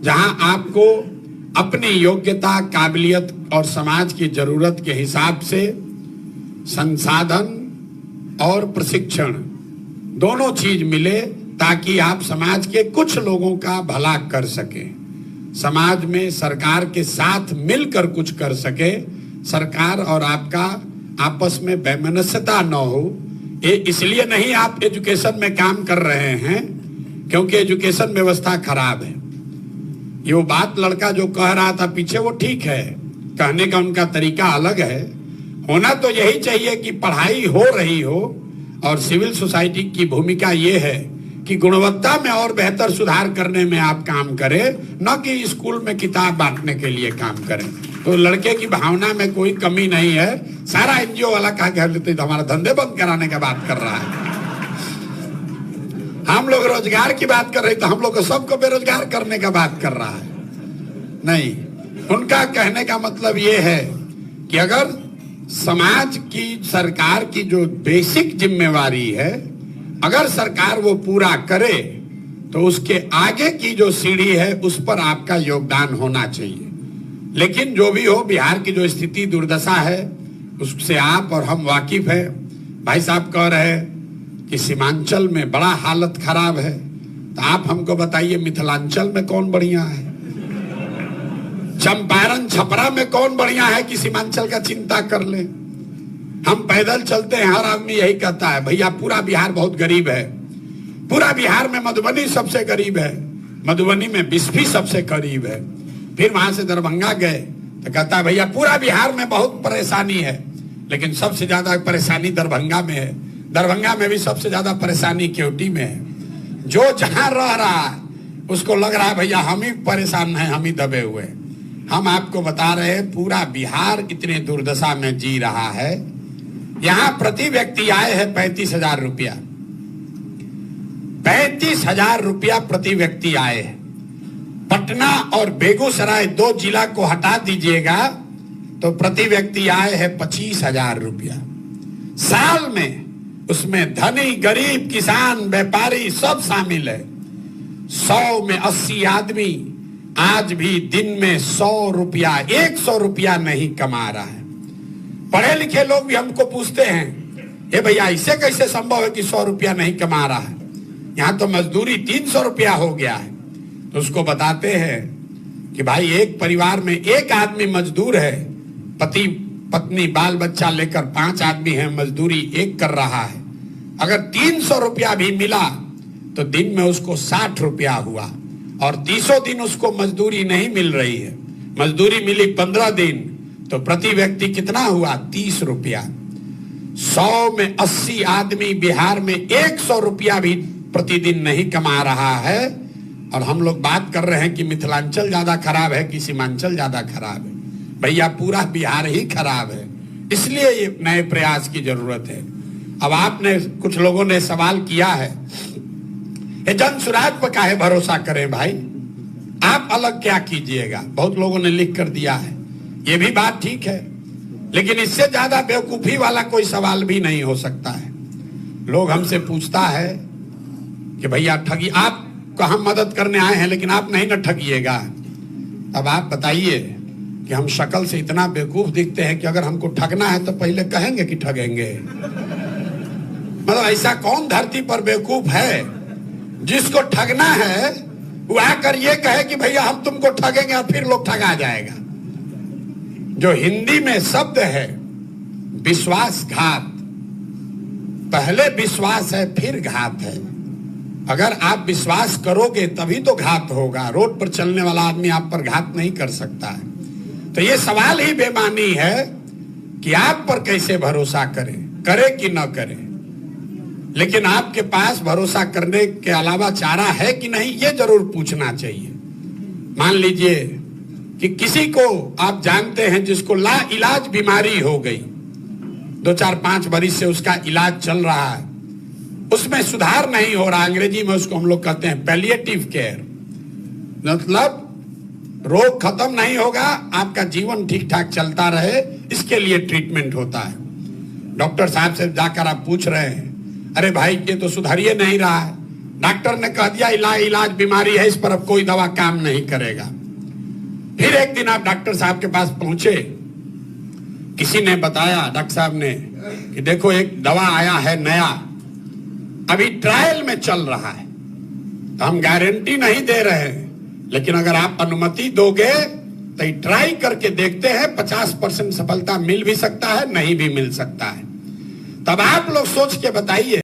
जहां आपको अपनी योग्यता, काबिलियत और समाज की जरूरत के हिसाब से संसाधन और प्रशिक्षण दोनों चीज मिले, ताकि आप समाज के कुछ लोगों का भला कर सके, समाज में सरकार के साथ मिलकर कुछ कर सके, सरकार और आपका आपस में वैमनस्यता न हो। ये इसलिए नहीं आप एजुकेशन में काम कर रहे हैं क्योंकि एजुकेशन व्यवस्था खराब है। ये वो बात लड़का जो कह रहा था पीछे, वो ठीक है, कहने का उनका तरीका अलग है। होना तो यही चाहिए कि पढ़ाई हो रही हो और सिविल सोसाइटी की भूमिका ये है कि गुणवत्ता में और बेहतर सुधार करने में आप काम करें, न कि स्कूल में किताब बांटने के लिए काम करें। तो लड़के की भावना में कोई कमी नहीं है। सारा एनजीओ वाला कहा कह लेते हमारा धंधे बंद कराने का बात कर रहा है। हम लोग रोजगार की बात कर रहे तो हम लोग को सबको बेरोजगार करने का बात कर रहा है। नहीं, उनका कहने का मतलब ये है कि अगर समाज की, सरकार की जो बेसिक जिम्मेवारी है, अगर सरकार वो पूरा करे तो उसके आगे की जो सीढ़ी है उस पर आपका योगदान होना चाहिए। लेकिन जो भी हो, बिहार की जो स्थिति दुर्दशा है उससे आप और हम वाकिफ है। भाई साहब कह रहे हैं कि सीमांचल में बड़ा हालत खराब है, तो आप हमको बताइए मिथिलांचल में कौन बढ़िया है? चंपारण छपरा में कौन बढ़िया है कि सीमांचल का चिंता कर ले? हम पैदल चलते हैं, हर आदमी यही कहता है भैया पूरा बिहार बहुत गरीब है। पूरा बिहार में मधुबनी सबसे गरीब है, मधुबनी में बिस्फी सबसे करीब है। फिर वहां से दरभंगा गए तो कहता है भैया पूरा बिहार में बहुत परेशानी है, लेकिन सबसे ज्यादा परेशानी दरभंगा में है। दरभंगा में भी सबसे ज्यादा परेशानी केवटी में है। जो जहां रह रहा है उसको लग रहा है भैया हम ही परेशान हैं, हम ही दबे हुए। हम आपको बता रहे हैं पूरा बिहार इतने दुर्दशा में जी रहा है। यहां प्रति व्यक्ति आय है 35,000 रुपया। 35,000 रुपया प्रति व्यक्ति आय है। पटना और बेगूसराय 2 जिला को हटा दीजिएगा तो प्रति व्यक्ति आय है 25,000 रुपया साल में। उसमें धनी, गरीब, किसान, व्यापारी सब शामिल है। 100 में 80 आदमी आज भी दिन में 100 रुपया, 100 रुपया नहीं कमा रहा है। पढ़े लिखे लोग भी हमको पूछते हैं, ये भैया ऐसे कैसे संभव है कि 100 रुपया नहीं कमा रहा है? यहाँ तो मजदूरी 300 रुपया हो गया है। तो उसको बताते हैं कि भाई एक परिवार में एक आदमी मजदूर है, पति पत्नी बाल बच्चा लेकर 5 आदमी है, मजदूरी एक कर रहा है। अगर 300 रुपया भी मिला तो दिन में उसको 60 रुपया हुआ, और 300 दिन उसको मजदूरी नहीं मिल रही है। मजदूरी मिली 15 दिन तो प्रति व्यक्ति कितना हुआ? 30 रुपया। 100 में 80 आदमी बिहार में 100 रुपया भी प्रतिदिन नहीं कमा रहा है। और हम लोग बात कर रहे हैं कि मिथिलांचल ज्यादा खराब है कि सीमांचल ज्यादा खराब है। भैया पूरा बिहार ही खराब है, इसलिए ये नए प्रयास की जरूरत है। अब आपने, कुछ लोगों ने सवाल किया है, ये जन सुराज पर काहे भरोसा करें भाई? आप अलग क्या कीजिएगा? बहुत लोगों ने लिख कर दिया है, ये भी बात ठीक है, लेकिन इससे ज्यादा बेवकूफी वाला कोई सवाल भी नहीं हो सकता है। लोग हमसे पूछता है कि भैया ठगी, आपको हम मदद करने आए हैं लेकिन आप नहीं न ठगिएगा। अब आप बताइए कि हम शक्ल से इतना बेवकूफ दिखते हैं कि अगर हमको ठगना है तो पहले कहेंगे कि ठगेंगे? मतलब ऐसा कौन धरती पर बेवकूफ है जिसको ठगना है वो आकर ये कहे कि भैया हम तुमको ठगेंगे, और फिर लोग ठगा जाएगा। जो हिंदी में शब्द है विश्वासघात, पहले विश्वास है फिर घात है। अगर आप विश्वास करोगे तभी तो घात होगा। रोड पर चलने वाला आदमी आप पर घात नहीं कर सकता है। तो ये सवाल ही बेमानी है कि आप पर कैसे भरोसा करें, करें कि न करें। लेकिन आपके पास भरोसा करने के अलावा चारा है कि नहीं, ये जरूर पूछना चाहिए। मान लीजिए कि किसी को आप जानते हैं जिसको ला इलाज बीमारी हो गई, 2-4-5 बरिस से उसका इलाज चल रहा है, उसमें सुधार नहीं हो रहा। अंग्रेजी में उसको हम लोग कहते हैं पैलिएटिव केयर, मतलब रोग खत्म नहीं होगा, आपका जीवन ठीक ठाक चलता रहे, इसके लिए ट्रीटमेंट होता है। डॉक्टर साहब से जाकर आप पूछ रहे हैं, अरे भाई ये तो सुधर ही नहीं रहा है, डॉक्टर ने कह दिया इलाज बीमारी है, इस पर अब कोई दवा काम नहीं करेगा। फिर एक दिन आप डॉक्टर साहब के पास पहुंचे, किसी ने बताया डॉक्टर साहब ने कि देखो एक दवा आया है नया, अभी ट्रायल में चल रहा है, तो हम गारंटी नहीं दे रहे हैं, लेकिन अगर आप अनुमति दोगे तो ट्राई करके देखते हैं, 50% सफलता मिल भी सकता है, नहीं भी मिल सकता है। तब आप लोग सोच के बताइए।